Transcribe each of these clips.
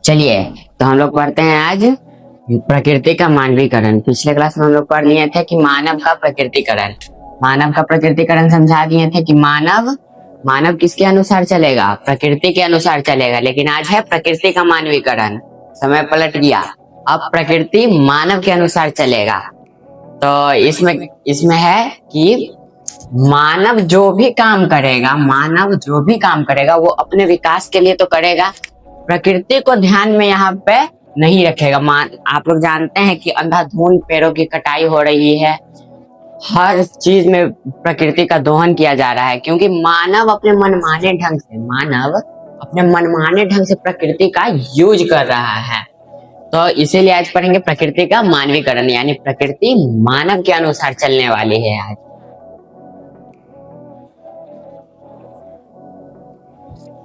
चलिए, तो हम लोग पढ़ते हैं आज प्रकृति का मानवीकरण। पिछले क्लास में हम लोग पढ़ लिए थे कि मानव का प्रकृतिकरण। मानव का प्रकृतिकरण समझा दिए थे कि मानव किसके अनुसार चलेगा? प्रकृति के अनुसार चलेगा। लेकिन आज है प्रकृति का मानवीकरण। समय पलट गया, अब प्रकृति मानव के अनुसार चलेगा। तो इसमें है कि मानव जो भी काम करेगा वो अपने विकास के लिए तो करेगा, प्रकृति को ध्यान में यहाँ पे नहीं रखेगा। आप लोग जानते हैं कि अंधाधुंध पेड़ों की कटाई हो रही है, हर चीज में प्रकृति का दोहन किया जा रहा है, क्योंकि मानव अपने मनमाने ढंग से प्रकृति का यूज कर रहा है। तो इसीलिए आज पढ़ेंगे प्रकृति का मानवीकरण, यानी प्रकृति मानव के अनुसार चलने वाली है आज।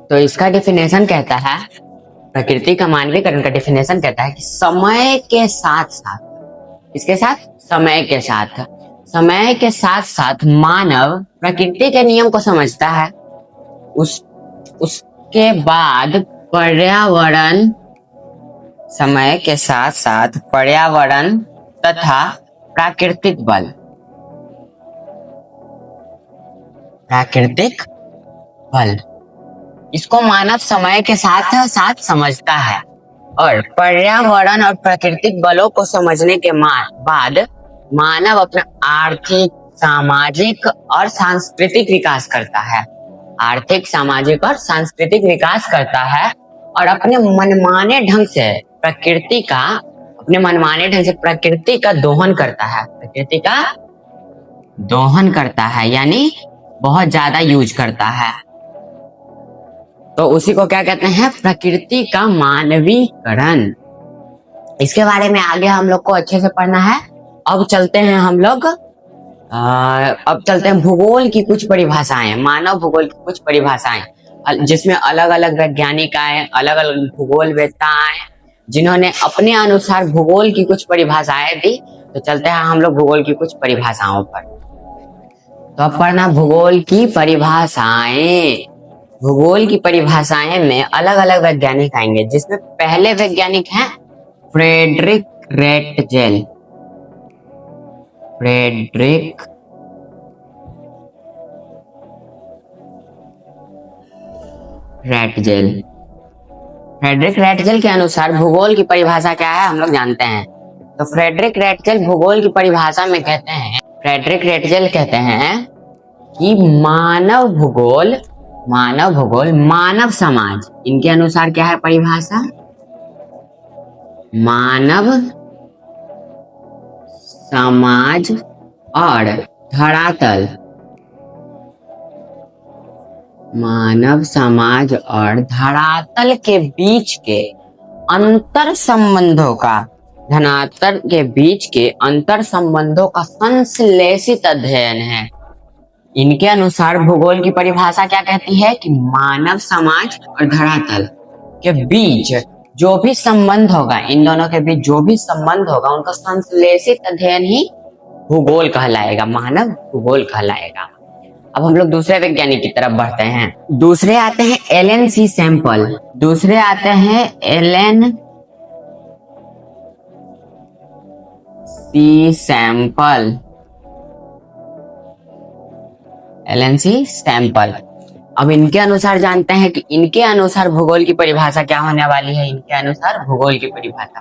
तो इसका डेफिनेशन कहता है, प्रकृति का मानवीकरण का डेफिनेशन कहता है कि समय के साथ साथ मानव प्रकृति के नियम को समझता है। उसके बाद समय के साथ साथ पर्यावरण तथा प्राकृतिक बल इसको मानव समय के साथ साथ समझता है, और पर्यावरण और प्राकृतिक बलों को समझने के बाद मानव अपना आर्थिक, सामाजिक और सांस्कृतिक विकास करता है। और अपने मनमाने ढंग से प्रकृति का दोहन करता है, यानी बहुत ज्यादा यूज करता है। तो उसी को क्या कहते हैं? प्रकृति का मानवीकरण। इसके बारे में आगे हम लोग को अच्छे से पढ़ना है। अब चलते हैं भूगोल की कुछ परिभाषाएं, मानव भूगोल की कुछ परिभाषाएं, जिसमें अलग अलग वैज्ञानिक आए, अलग अलग भूगोलवेत्ता आए, जिन्होंने अपने अनुसार भूगोल की कुछ परिभाषाएं दी। तो चलते हैं हम लोग भूगोल की कुछ परिभाषाओं पर। तो अब पढ़ना भूगोल की परिभाषाएं। भूगोल की परिभाषाएं में अलग अलग वैज्ञानिक आएंगे, जिसमें पहले वैज्ञानिक हैं फ्रेडरिक रेटजेल। फ्रेडरिक रेटजेल के अनुसार भूगोल की परिभाषा क्या है हम लोग जानते हैं। तो फ्रेडरिक रेटजेल भूगोल की परिभाषा में कहते हैं कि मानव भूगोल, मानव समाज, इनके अनुसार क्या है परिभाषा? मानव समाज और धरातल के बीच के अंतर संबंधों का संश्लेषित अध्ययन है। इनके अनुसार भूगोल की परिभाषा क्या कहती है कि मानव समाज और धरातल के बीच जो भी संबंध होगा, इन दोनों के बीच जो भी संबंध होगा, उनका संश्लेषित अध्ययन ही भूगोल कहलाएगा, मानव भूगोल कहलाएगा। अब हम लोग दूसरे वैज्ञानिक की तरफ बढ़ते हैं। दूसरे आते हैं एलन सी सैंपल। अब इनके अनुसार जानते हैं कि इनके अनुसार भूगोल की परिभाषा क्या होने वाली है। इनके अनुसार भूगोल की परिभाषा,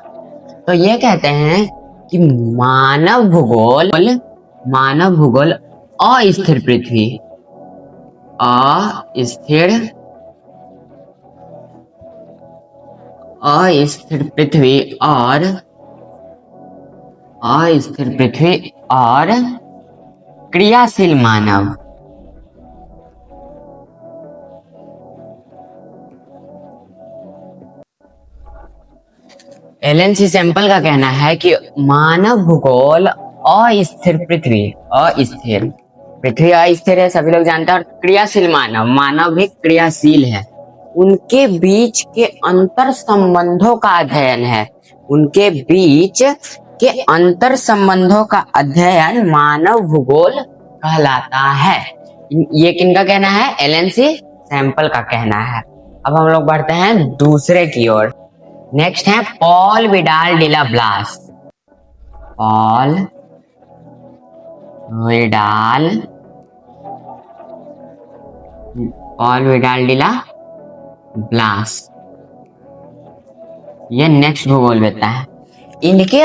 तो ये कहते हैं कि मानव भूगोल अस्थिर पृथ्वी और क्रियाशील मानव। एलन सी सैंपल का कहना है कि मानव भूगोल अस्थिर पृथ्वी अस्थिर है, सभी लोग जानते हैं, और क्रियाशील मानव भी क्रियाशील है, उनके बीच के अंतर संबंधों का अध्ययन मानव भूगोल कहलाता है। ये किनका कहना है? एलन सी सैंपल का कहना है। अब हम लोग बढ़ते हैं दूसरे की ओर। नेक्स्ट है Paul Vidal de la Blache. Paul Vidal Paul Vidal de la Blache, ये नेक्स्ट भूगोल वेत्ता है। इनके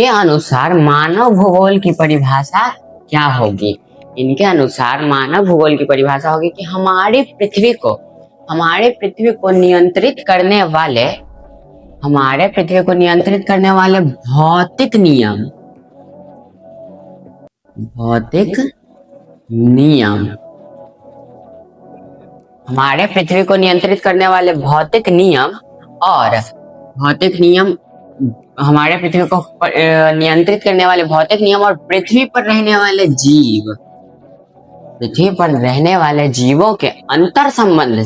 अनुसार मानव भूगोल की परिभाषा क्या होगी? इनके अनुसार मानव भूगोल की परिभाषा होगी कि हमारी पृथ्वी को नियंत्रित करने वाले भौतिक नियम, हमारे पृथ्वी को नियंत्रित करने वाले भौतिक नियम हमारे पृथ्वी को नियंत्रित करने वाले भौतिक नियम और पृथ्वी पर रहने वाले जीवों के अंतर संबंध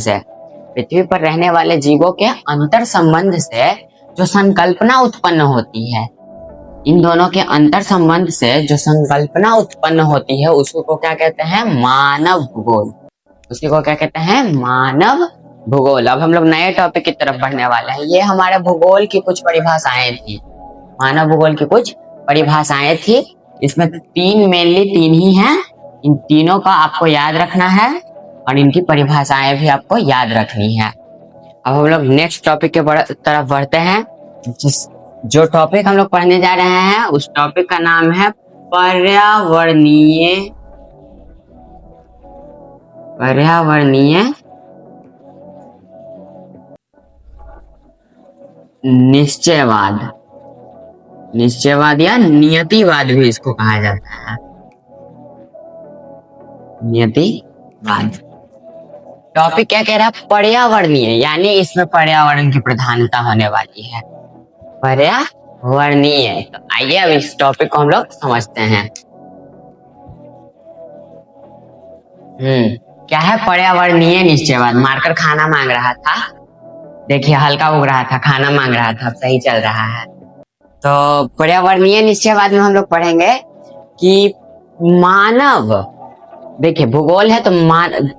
से जो संकल्पना उत्पन्न होती है, इन दोनों के अंतर संबंध से जो संकल्पना उत्पन्न होती है उसको क्या कहते हैं? मानव भूगोल। उसी को क्या कहते हैं? मानव भूगोल। अब हम लोग नए टॉपिक की तरफ बढ़ने वाले हैं। ये हमारे भूगोल की कुछ परिभाषाएं थी, मानव भूगोल की कुछ परिभाषाएं थी। इसमें मेनली तीन ही हैं। इन तीनों का आपको याद रखना है और इनकी परिभाषाएं भी आपको याद रखनी है। अब हम लोग नेक्स्ट टॉपिक के तरफ बढ़ते हैं। जो टॉपिक हम लोग पढ़ने जा रहे हैं उस टॉपिक का नाम है पर्यावरणीय निश्चयवाद या नियतिवाद भी इसको कहा जाता है। नियतिवाद टॉपिक क्या कह रहा है? पर्यावरणीय, यानी इसमें पर्यावरण की प्रधानता होने वाली है। पर्यावरणीय। तो आइए अब इस टॉपिक को हम लोग समझते हैं। क्या है पर्यावरणीय निश्चयवाद? मार्कर खाना मांग रहा था, देखिए हल्का उग रहा था, खाना मांग रहा था, अब सही चल रहा है। तो पर्यावरणीय निश्चयवाद में हम लोग पढ़ेंगे कि मानव, देखिए भूगोल है तो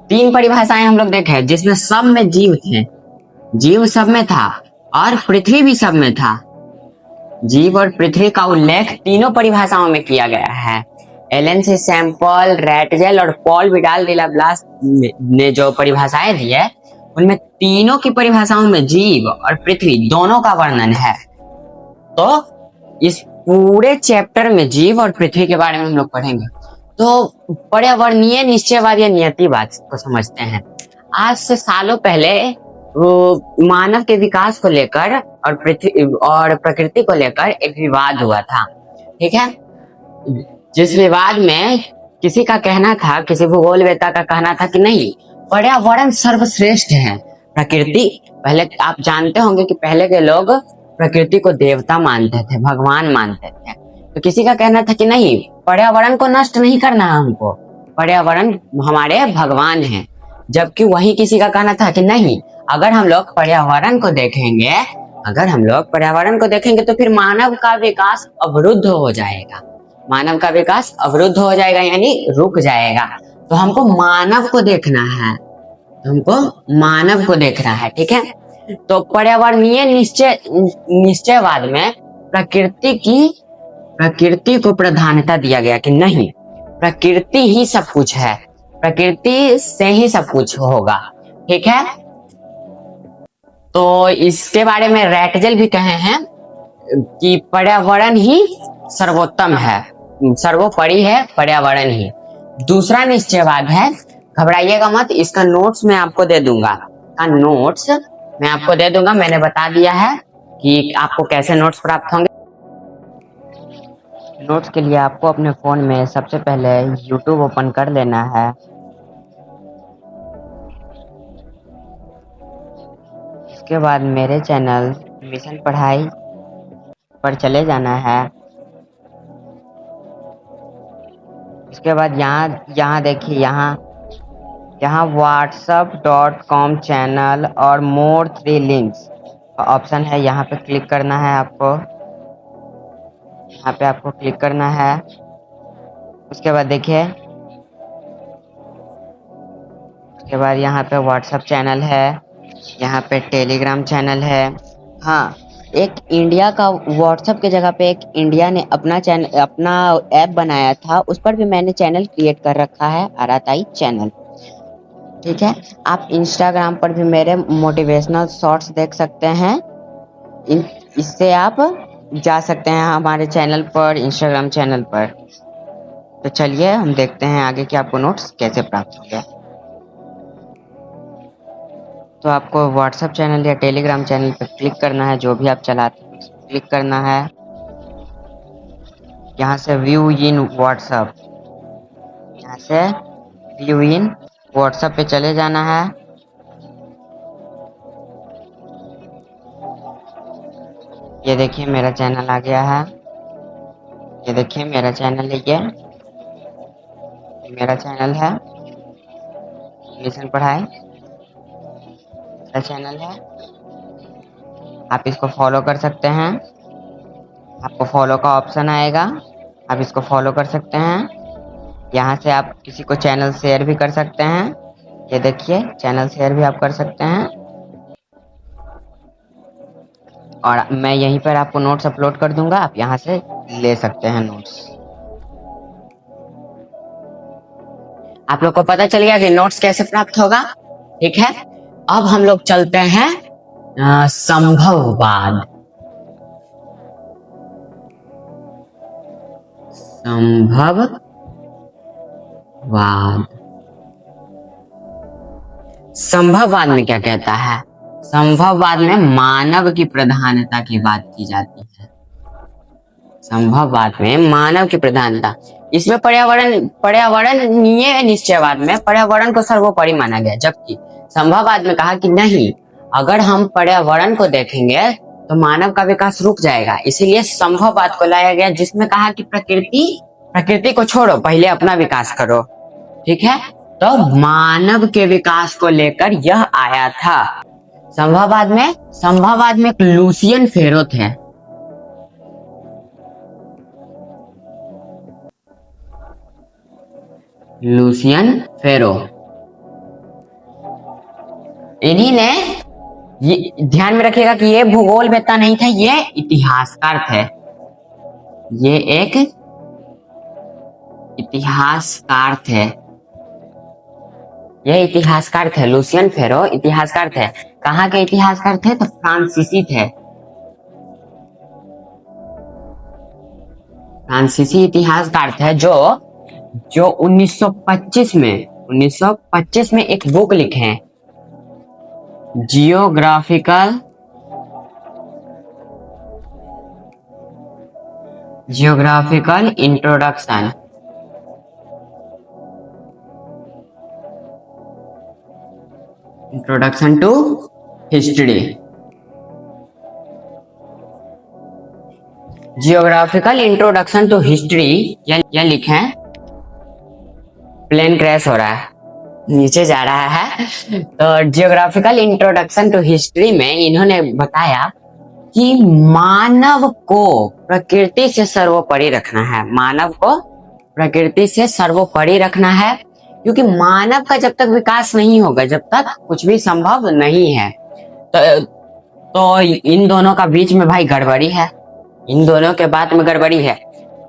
तीन परिभाषाएं हम लोग देखे जिसमें सब में जीव थे, जीव सब में था और पृथ्वी भी सब में था। जीव और पृथ्वी का उल्लेख तीनों परिभाषाओं में किया गया है। एलन सी सैंपल, रैटजेल और पॉल विडाल डिला ब्लास ने जो परिभाषाएं दी है उनमें तीनों की परिभाषाओं में जीव और पृथ्वी दोनों का वर्णन है। तो इस पूरे चैप्टर में जीव और पृथ्वी के बारे में हम लोग पढ़ेंगे। तो पर्यावरणीय निश्चयवाद या नियतिवाद को समझते हैं। आज से सालों पहले मानव के विकास को लेकर और पृथ्वी और प्रकृति को लेकर एक विवाद हुआ था, ठीक है। जिस विवाद में किसी का कहना था, किसी भूगोलवेत्ता का कहना था कि नहीं, पर्यावरण सर्वश्रेष्ठ है। प्रकृति, पहले आप जानते होंगे कि पहले के लोग प्रकृति को देवता मानते थे, भगवान मानते थे। तो किसी का कहना था कि नहीं, पर्यावरण को नष्ट नहीं करना है हमको, पर्यावरण हमारे भगवान हैं। जबकि वही किसी का कहना था कि नहीं, अगर हम लोग पर्यावरण को देखेंगे तो फिर मानव का विकास अवरुद्ध हो जाएगा, यानी रुक जाएगा। तो हमको मानव को देखना है, ठीक है। तो पर्यावरणीय निश्चयवाद में प्रकृति को प्रधानता दिया गया कि नहीं, प्रकृति ही सब कुछ है, प्रकृति से ही सब कुछ होगा, ठीक है। तो इसके बारे में रैटजेल भी कहे हैं कि पर्यावरण ही सर्वोत्तम है, सर्वोपरि है पर्यावरण ही। दूसरा निश्चयवाद है, घबराइएगा मत, इसका नोट्स मैं आपको दे दूंगा, मैंने बता दिया है कि आपको कैसे नोट्स प्राप्त होंगे। नोट्स के लिए आपको अपने फोन में सबसे पहले YouTube ओपन कर लेना है। इसके बाद मेरे चैनल मिशन पढ़ाई पर चले जाना है। इसके बाद यहाँ देखिए, यहाँ whatsapp.com चैनल और मोर 3 लिंक्स ऑप्शन है, यहाँ पे क्लिक करना है आपको, यहाँ पे आपको क्लिक करना है। उसके बाद देखिए, उसके बाद यहाँ पे व्हाट्सएप चैनल है, यहाँ पे टेलीग्राम चैनल है। हाँ, एक इंडिया का व्हाट्सएप के जगह पे एक इंडिया ने अपना चैनल, अपना ऐप बनाया था, उस पर भी मैंने चैनल क्रिएट कर रखा है, आराताई चैनल। ठीक है, आप इंस्टाग्राम पर भी मेरे मोटिवेशनल शॉर्ट्स देख सकते हैं। इससे आप जा सकते हैं हमारे चैनल पर, इंस्टाग्राम चैनल पर। तो चलिए हम देखते हैं आगे कि आपको नोट्स कैसे प्राप्त हो गया। तो आपको व्हाट्सएप चैनल या टेलीग्राम चैनल पर क्लिक करना है, जो भी आप चलाते हैं क्लिक करना है। यहाँ से व्यू इन व्हाट्सएप, यहाँ से व्यू इन व्हाट्सएप पे चले जाना है। ये देखिए मेरा चैनल आ गया है, ये देखिए मेरा चैनल है, ये मेरा चैनल है मिशन पढ़ाई, मेरा चैनल है। आप इसको फॉलो कर सकते हैं, आपको फॉलो का ऑप्शन आएगा, आप इसको फॉलो कर सकते हैं। यहाँ से आप किसी को चैनल शेयर भी कर सकते हैं, ये देखिए चैनल शेयर भी आप कर सकते हैं। और मैं यहीं पर आपको नोट्स अपलोड कर दूंगा, आप यहाँ से ले सकते हैं नोट्स। आप लोग को पता चल गया कि नोट्स कैसे प्राप्त होगा। ठीक है, अब हम लोग चलते हैं संभववाद। संभववाद, संभववाद में क्या कहता है? संभववाद में मानव की प्रधानता की बात की जाती है। संभववाद में मानव की प्रधानता, इसमें पर्यावरणीय निश्चयवाद में पर्यावरण को सर्वोपरि माना गया, जबकि संभववाद में कहा कि नहीं, अगर हम पर्यावरण को देखेंगे तो मानव का विकास रुक जाएगा। इसीलिए संभववाद को लाया गया, जिसमें कहा कि प्रकृति को छोड़ो, पहले अपना विकास करो। ठीक है, तो मानव के विकास को लेकर यह आया था। संभववाद में एक लुसियन फेरो थे। लुसियन फेरो, इन्हीं ने, ये ध्यान में रखिएगा कि ये भूगोलवेत्ता नहीं थे, ये इतिहासकार थे। ये एक इतिहासकार थे, ये इतिहासकार थे। लुसियन फेरो इतिहासकार थे। कहाँ के इतिहासकार थे? तो फ्रांसीसी थे, फ्रांसीसी इतिहासकार थे, जो 1925 में एक बुक लिखे हैं, geographical introduction to history. Geographical introduction to history, यह लिखे हैं। प्लेन क्रैश हो रहा है, नीचे जा रहा है। तो जियोग्राफिकल इंट्रोडक्शन टू हिस्ट्री में इन्होंने बताया कि मानव को प्रकृति से सर्वोपरि रखना है, मानव को प्रकृति से सर्वोपरि रखना है, क्योंकि मानव का जब तक विकास नहीं होगा, जब तक कुछ भी संभव नहीं है। तो इन दोनों का बीच में भाई गड़बड़ी है, इन दोनों के बात में गड़बड़ी है।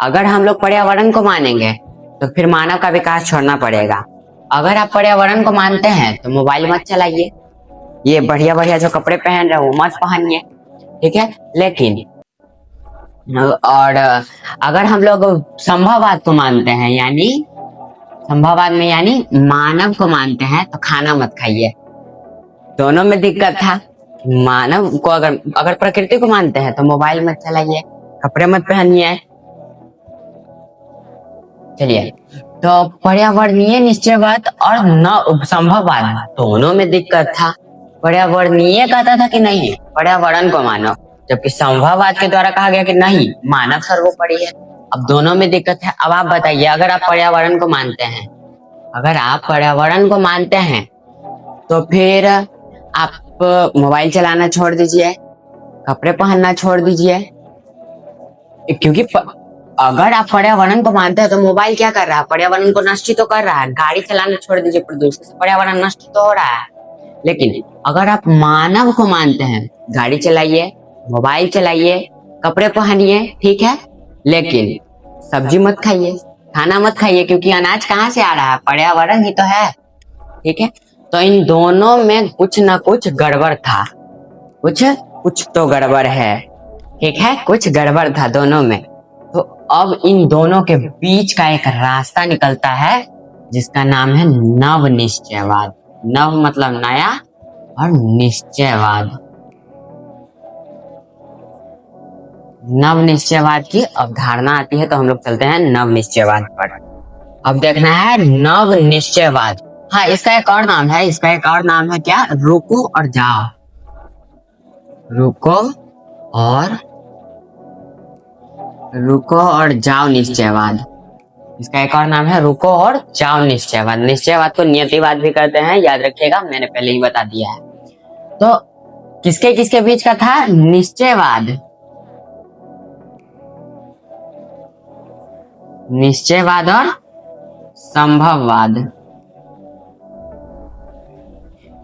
अगर हम लोग पर्यावरण को मानेंगे तो फिर मानव का विकास छोड़ना पड़ेगा। अगर आप पर्यावरण को मानते हैं तो मोबाइल मत चलाइए, ये बढ़िया बढ़िया जो कपड़े पहन रहे हो वो मत पहनिए। ठीक है, लेकिन और अगर हम लोग संभववाद को मानते हैं, यानी संभववाद में यानी मानव को मानते हैं, तो खाना मत खाइए। दोनों में दिक्कत था। मानव को अगर प्रकृति को मानते हैं तो मोबाइल मत चलाइए, कपड़े मत पहनिए। चलिए, तो पर्यावरणीय निश्चयवाद और न संभववाद, दोनों में दिक्कत था। पर्यावरणीय कहता था कि नहीं, पर्यावरण को मानो, जबकि संभववाद के द्वारा कहा गया कि नहीं, मानव सर्वोपरि है। अब दोनों में दिक्कत है। अब आप बताइए, अगर आप पर्यावरण को मानते हैं, तो फिर आप मोबाइल चलाना छोड़ दीजिए, कपड़े पहनना छोड़ दीजिए, क्योंकि अगर आप पर्यावरण को मानते हैं तो मोबाइल क्या कर रहा है? पर्यावरण को नष्ट तो कर रहा है। गाड़ी चलाना छोड़ दीजिए, प्रदूषण से पर्यावरण नष्ट तो हो रहा है। लेकिन अगर आप मानव को मानते हैं, गाड़ी चलाइए, मोबाइल चलाइए, कपड़े पहनिए, ठीक है, लेकिन सब्जी मत खाइए, खाना मत खाइए, क्योंकि अनाज कहाँ से आ रहा है, पर्यावरण ही तो है, ठीक है। तो इन दोनों में कुछ ना कुछ गड़बड़ था, कुछ तो गड़बड़ है, ठीक है, कुछ गड़बड़ था दोनों में। तो अब इन दोनों के बीच का एक रास्ता निकलता है जिसका नाम है नव निश्चयवाद। नव मतलब नया और निश्चयवाद। नव निश्चयवाद की अवधारणा आती है, तो हम लोग चलते हैं नव निश्चयवाद पर। अब देखना है नव निश्चयवाद। हाँ, इसका एक और नाम है, इसका एक और नाम है क्या, रुको और जाओ। रुको और जाओ निश्चयवाद। इसका एक और नाम है रुको और जाओ निश्चयवाद। निश्चयवाद को नियतिवाद भी कहते हैं, याद रखिएगा, मैंने पहले ही बता दिया है। तो किसके किसके बीच का था निश्चयवाद? निश्चयवाद और संभववाद,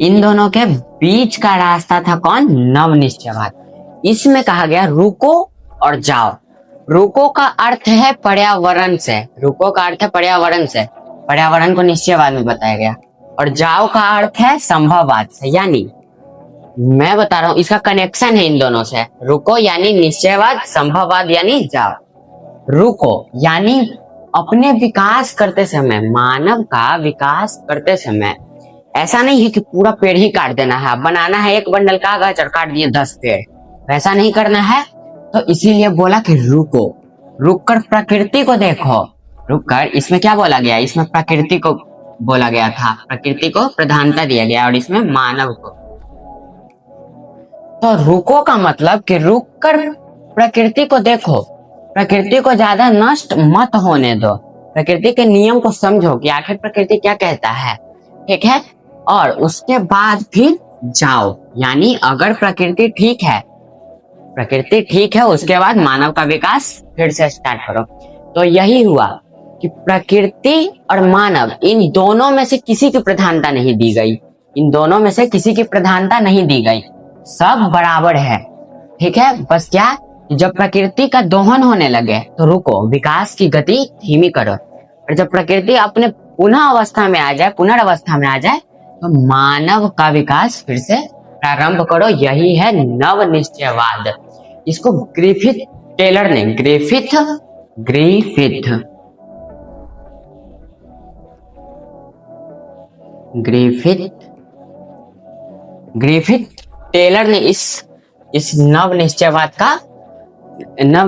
इन दोनों के बीच का रास्ता था कौन? नव निश्चयवाद। इसमें कहा गया रुको और जाओ। रुको का अर्थ है पर्यावरण से, रुको का अर्थ है पर्यावरण से, पर्यावरण को निश्चयवाद में बताया गया। और जाओ का अर्थ है संभववाद से, यानी मैं बता रहा हूं इसका कनेक्शन है इन दोनों से। रुको यानी निश्चयवाद, संभववाद यानी जाओ। रुको यानी अपने विकास करते समय, मानव का विकास करते समय ऐसा नहीं है कि पूरा पेड़ ही काट देना है, बनाना है एक बंडल कागज और काट दिए 10 पेड़, वैसा नहीं करना है। तो इसीलिए बोला कि रुको, रुक कर प्रकृति को देखो। रुक कर, इसमें क्या बोला गया, इसमें प्रकृति को बोला गया था, प्रकृति को प्रधानता दिया गया और इसमें मानव को। तो रुको का मतलब कि रुक कर प्रकृति को देखो, प्रकृति को ज्यादा नष्ट मत होने दो, प्रकृति के नियम को समझो कि आखिर प्रकृति क्या कहता है, ठीक है। और उसके बाद फिर जाओ, यानी अगर प्रकृति ठीक है, प्रकृति ठीक है, उसके बाद मानव का विकास फिर से स्टार्ट करो। तो यही हुआ कि प्रकृति और मानव, इन दोनों में से किसी की प्रधानता नहीं दी गई, इन दोनों में से किसी की प्रधानता नहीं दी गई, सब बराबर है, ठीक है। बस क्या, जब प्रकृति का दोहन होने लगे तो रुको, विकास की गति धीमी करो, और जब प्रकृति अपने पुनः अवस्था में आ जाए, पुनर्वस्था में आ जाए, तो मानव का विकास फिर से प्रारंभ करो। यही है नव निश्चयवाद। इसको ग्रिफिथ टेलर ने, ग्रिफिथ टेलर ने इस नव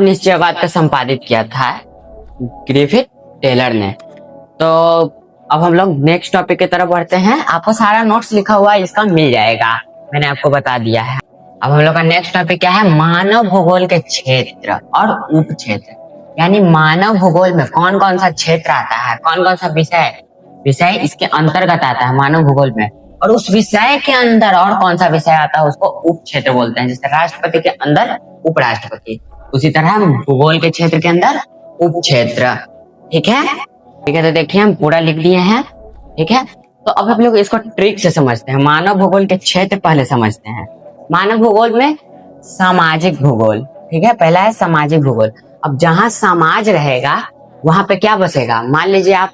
निश्चयवाद का संपादित किया था, ग्रिफिथ टेलर ने। तो अब हम लोग नेक्स्ट टॉपिक की तरफ बढ़ते हैं। आपको सारा नोट्स लिखा हुआ है, इसका मिल जाएगा, मैंने आपको बता दिया है। अब हम लोग का नेक्स्ट टॉपिक क्या है, मानव भूगोल के क्षेत्र और उप क्षेत्र। यानी मानव भूगोल में कौन कौन सा क्षेत्र आता है, कौन कौन सा विषय इसके अंतर्गत आता है मानव भूगोल में, और उस विषय के अंदर और कौन सा विषय आता है उसको उप क्षेत्र बोलते हैं। जैसे राष्ट्रपति के अंदर उपराष्ट्रपति, उसी तरह भूगोल के क्षेत्र के अंदर उप क्षेत्र, ठीक है। तो देखिए हम पूरा लिख दिए हैं, ठीक है। तो अब हम लोग इसको ट्रिक से समझते हैं। मानव भूगोल के क्षेत्र पहले समझते हैं। मानव भूगोल में सामाजिक भूगोल, ठीक है, पहला है सामाजिक भूगोल। अब जहां समाज रहेगा वहां पे क्या बसेगा, मान लीजिए आप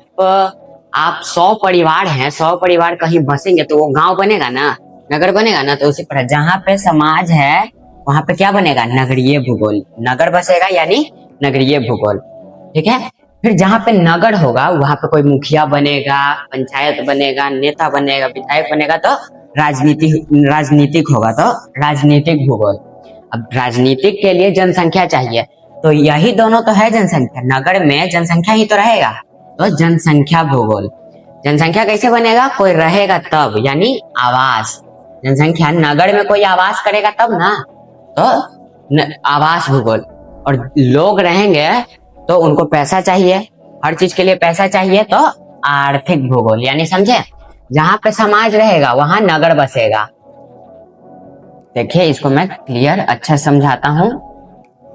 100 परिवार हैं, 100 परिवार कहीं बसेंगे तो वो गांव बनेगा ना, नगर बनेगा ना। तो उसी तरह जहां पे समाज है वहां पे क्या बनेगा, नगरीय भूगोल, नगर बसेगा यानी नगरीय भूगोल, ठीक है। फिर जहां पे नगर होगा वहां पे कोई मुखिया बनेगा, पंचायत बनेगा, नेता बनेगा, विधायक बनेगा, तो राजनीतिक होगा, तो राजनीतिक भूगोल। अब राजनीतिक के लिए जनसंख्या चाहिए, तो यही दोनों तो है जनसंख्या, नगर में जनसंख्या ही तो रहेगा, तो जनसंख्या भूगोल। जनसंख्या कैसे बनेगा, कोई रहेगा तब, यानी आवास। जनसंख्या, नगर में कोई आवास करेगा तब ना, तो आवास भूगोल। और लोग रहेंगे तो उनको पैसा चाहिए, हर चीज के लिए पैसा चाहिए, तो आर्थिक भूगोल। यानी समझे, जहां पे समाज रहेगा वहां नगर बसेगा। देखिए इसको मैं क्लियर अच्छा समझाता हूं।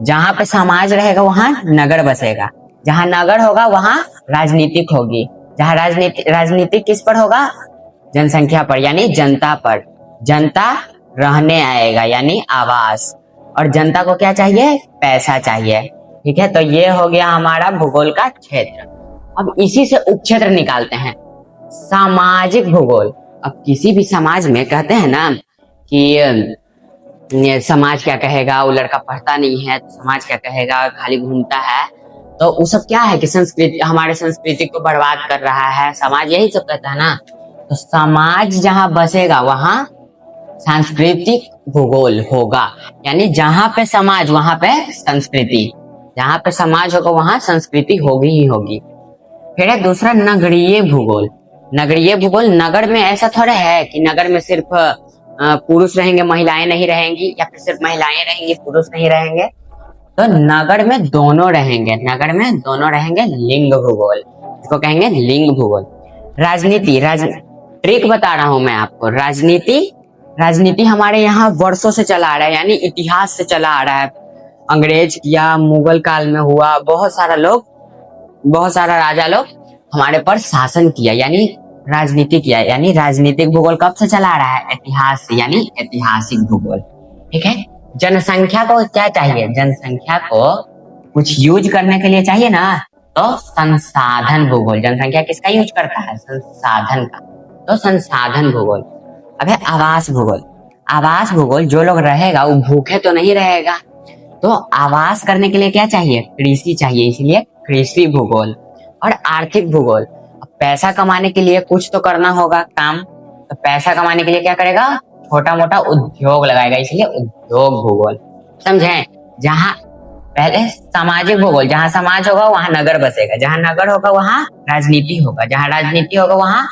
जहां पे समाज रहेगा वहां नगर बसेगा, जहां नगर होगा वहां राजनीतिक होगी, जहां राजनीतिक किस पर होगा, जनसंख्या पर, यानी जनता पर। जनता रहने आएगा यानी आवास, और जनता को क्या चाहिए, पैसा चाहिए। ठीक है, तो ये हो गया हमारा भूगोल का क्षेत्र। अब इसी से उपक्षेत्र निकालते हैं, सामाजिक भूगोल। अब किसी भी समाज में कहते हैं ना कि ये समाज क्या कहेगा, वो लड़का पढ़ता नहीं है, तो समाज क्या कहेगा, खाली घूमता है, तो वो सब क्या है कि संस्कृति, हमारे संस्कृति को बर्बाद कर रहा है, समाज यही सब कहता है ना। तो समाज जहां बसेगा वहां सांस्कृतिक भूगोल होगा, यानी जहां पे समाज वहां पे संस्कृति, जहां पे समाज होगा वहां संस्कृति होगी ही होगी। फिर है दूसरा नगरीय भूगोल। नगरीय भूगोल, नगर में ऐसा थोड़ा है कि नगर में सिर्फ पुरुष रहेंगे, महिलाएं नहीं रहेंगी, या फिर सिर्फ महिलाएं रहेंगी, पुरुष नहीं रहेंगे। तो नगर में दोनों रहेंगे, नगर में दोनों रहेंगे, लिंग भूगोल, इसको कहेंगे लिंग भूगोल। राजनीति, ट्रिक बता रहा हूं मैं आपको। राजनीति हमारे यहाँ वर्षों से चला आ रहा है, यानी इतिहास से चला आ रहा है। अंग्रेज या मुगल काल में हुआ, बहुत सारा राजा लोग हमारे पर शासन किया, यानी राजनीति किया, यानी राजनीतिक भूगोल कब से चला आ रहा है, इतिहास से, यानी ऐतिहासिक भूगोल। ठीक है, जनसंख्या को क्या चाहिए, जनसंख्या को कुछ यूज करने के लिए चाहिए ना, तो संसाधन भूगोल। जनसंख्या किसका यूज करता है, संसाधन का, तो संसाधन भूगोल। अब है आवास भूगोल। आवास भूगोल, जो लोग रहेगा वो भूखे तो नहीं रहेगा, तो आवास करने के लिए क्या चाहिए, कृषि चाहिए, इसलिए कृषि भूगोल। और आर्थिक भूगोल, पैसा कमाने के लिए कुछ तो करना होगा काम, तो पैसा कमाने के लिए क्या करेगा, छोटा मोटा उद्योग लगाएगा, इसलिए उद्योग भूगोल। समझे। जहां पहले सामाजिक भूगोल, जहां समाज होगा वहां नगर बसेगा, जहां नगर होगा वहां राजनीति होगा, जहां राजनीति होगा वहां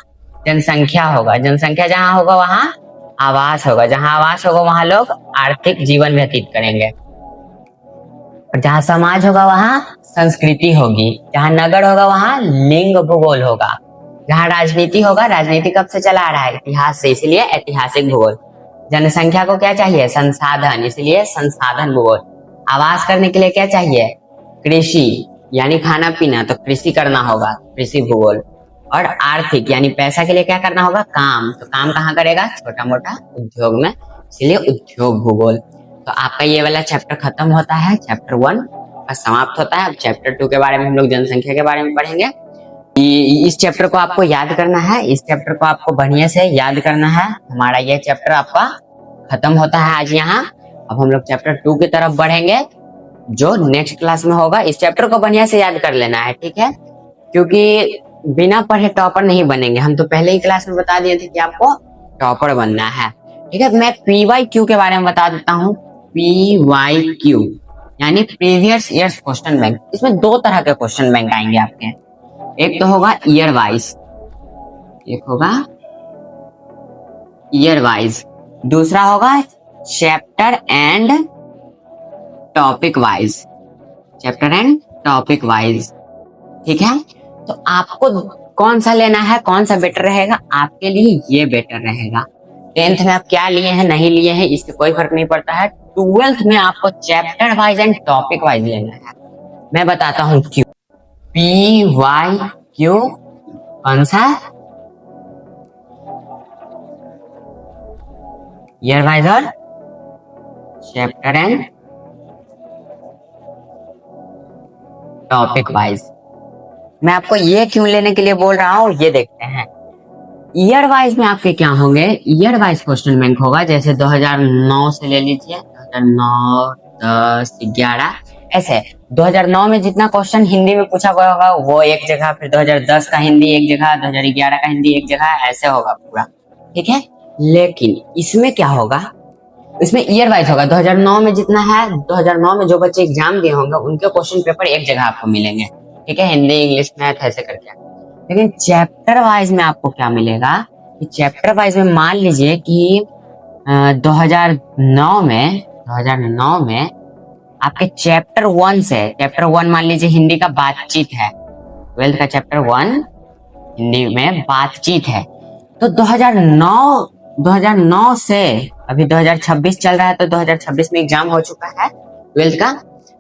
जनसंख्या होगा, जनसंख्या जहां होगा वहां आवास होगा, जहां आवास होगा वहां लोग आर्थिक जीवन व्यतीत करेंगे, और जहां समाज होगा वहां संस्कृति होगी, जहां नगर होगा वहां लिंग भूगोल होगा, जहां राजनीति होगा, राजनीति कब से चला आ रहा है, इतिहास से, इसलिए ऐतिहासिक भूगोल। जनसंख्या को क्या चाहिए, संसाधन, इसलिए संसाधन भूगोल। आवास करने के लिए क्या चाहिए, कृषि, यानी खाना पीना, तो कृषि करना होगा, कृषि भूगोल। और आर्थिक, यानी पैसा के लिए क्या करना होगा, काम, तो काम कहाँ करेगा, छोटा मोटा उद्योग में, इसलिए उद्योग भूगोल। तो आपका ये वाला चैप्टर खत्म होता है, चैप्टर 1 का समाप्त होता है। अब चैप्टर 2 के बारे में हम लोग जनसंख्या के बारे में पढ़ेंगे। इस चैप्टर को आपको याद करना है, इस चैप्टर को आपको बढ़िया से याद करना है। हमारा ये चैप्टर आपका खत्म होता है आज यहाँ। अब हम लोग चैप्टर 2 की तरफ बढ़ेंगे, जो नेक्स्ट क्लास में होगा। इस चैप्टर को बढ़िया से याद कर लेना है, ठीक है, क्योंकि बिना पढ़े टॉपर नहीं बनेंगे। हम तो पहले ही क्लास में बता दिए थे कि आपको टॉपर बनना है, ठीक है। मैं PYQ के बारे में बता देता हूँ। PYQ यानी प्रीवियस ईयर्स क्वेश्चन बैंक। इसमें 2 तरह के क्वेश्चन बैंक आएंगे आपके। एक तो होगा ईयर वाइज, एक होगा ईयर वाइज, दूसरा होगा chapter and topic wise, chapter and topic wise, ठीक है। तो आपको कौन सा लेना है, कौन सा बेटर रहेगा, आपके लिए ये बेटर रहेगा। 10th में आप क्या लिए हैं नहीं लिए हैं इससे कोई फर्क नहीं पड़ता है। 12th में आपको chapter wise and topic wise लेना है। मैं बताता हूं क्यों। PYQ कौन सा, ईयर वाइज और चैप्टर एंड टॉपिक वाइज। मैं आपको ये क्यों लेने के लिए बोल रहा हूँ, ये देखते हैं। ईयर वाइज में आपके क्या होंगे, ईयर वाइज क्वेश्चन बैंक होगा। जैसे 2009 से ले लीजिए, 2009, 10, 11 ऐसे। 2009 में जितना क्वेश्चन हिंदी में पूछा गया होगा वो एक जगह, फिर 2010 का हिंदी एक जगह, 2011 का हिंदी एक जगह, ऐसे होगा पूरा, ठीक है। लेकिन इसमें क्या होगा, इसमें ईयर वाइज होगा। 2009 में जितना है, 2009 में जो बच्चे एग्जाम दिए होंगे उनके क्वेश्चन पेपर एक जगह आपको मिलेंगे, ठीक है, हिंदी, इंग्लिश, मैथ ऐसे करके। लेकिन चैप्टर वाइज में आपको क्या मिलेगा कि चैप्टर वाइज में मान लीजिए कि 2009 में आपके चैप्टर 1 से, चैप्टर 1 मान लीजिए हिंदी का बातचीत है, 12th का चैप्टर 1 हिंदी में बातचीत है। तो 2009 से अभी 2026 चल रहा है, तो 2026 में एग्जाम हो चुका है 12th का।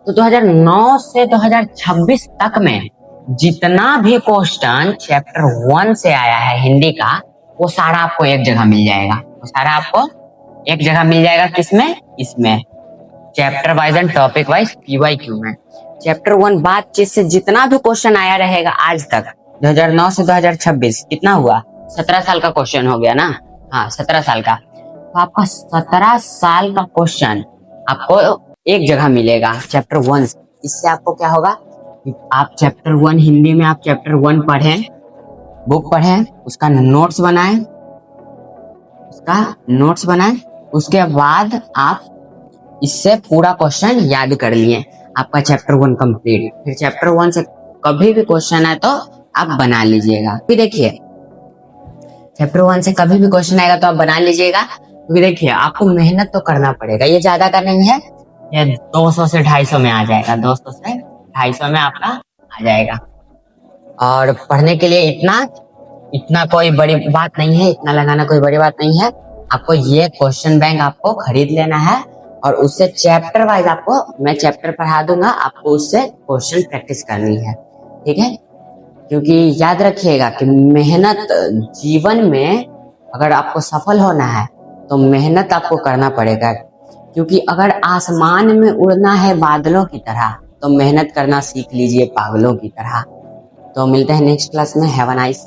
तो 2009 से 2026 तक में जितना भी क्वेश्चन चैप्टर 1 से आया है हिंदी का, वो सारा आपको एक जगह मिल जाएगा। वो सारा आपको एक जगह मिल जाएगा। किसमें? इसमें chapter wise and topic wise PYQ में। चैप्टर 1 बातचीत से जितना भी क्वेश्चन आया रहेगा आज तक 2009 से 2026 कितना हुआ? 17 साल का क्वेश्चन हो गया ना। हाँ 17 साल का। तो आपका 17 साल का क्वेश्चन आपको एक जगह मिलेगा चैप्टर 1 से। इससे आपको क्या होगा? आप चैप्टर 1 हिंदी में आप चैप्टर 1 पढ़ें, बुक पढ़ें, उसका नोट्स बनाएं, उसके बाद आप इससे पूरा क्वेश्चन याद कर लिए, आपका चैप्टर 1 कंप्लीट। फिर चैप्टर 1 से कभी भी क्वेश्चन आए तो आप बना लीजिएगा। फिर देखिए चैप्टर 1 से कभी भी क्वेश्चन आएगा तो आप बना लीजिएगा। क्योंकि देखिए आपको मेहनत तो करना पड़ेगा, ये ज्यादा का नहीं है, ये 200 से 250 में आ जाएगा, 200 से 250 में आपका आ जाएगा। और पढ़ने के लिए इतना कोई बड़ी बात नहीं है, इतना लगाना कोई बड़ी बात नहीं है। आपको ये क्वेश्चन बैंक आपको खरीद लेना है और उससे चैप्टर वाइज आपको मैं चैप्टर पढ़ा दूंगा, आपको उससे क्वेश्चन प्रैक्टिस करनी है, ठीक है। क्योंकि याद रखिएगा कि मेहनत जीवन में अगर आपको सफल होना है तो मेहनत आपको करना पड़ेगा। क्योंकि अगर आसमान में उड़ना है बादलों की तरह तो मेहनत करना सीख लीजिए पागलों की तरह। तो मिलते हैं नेक्स्ट क्लास में। Have a nice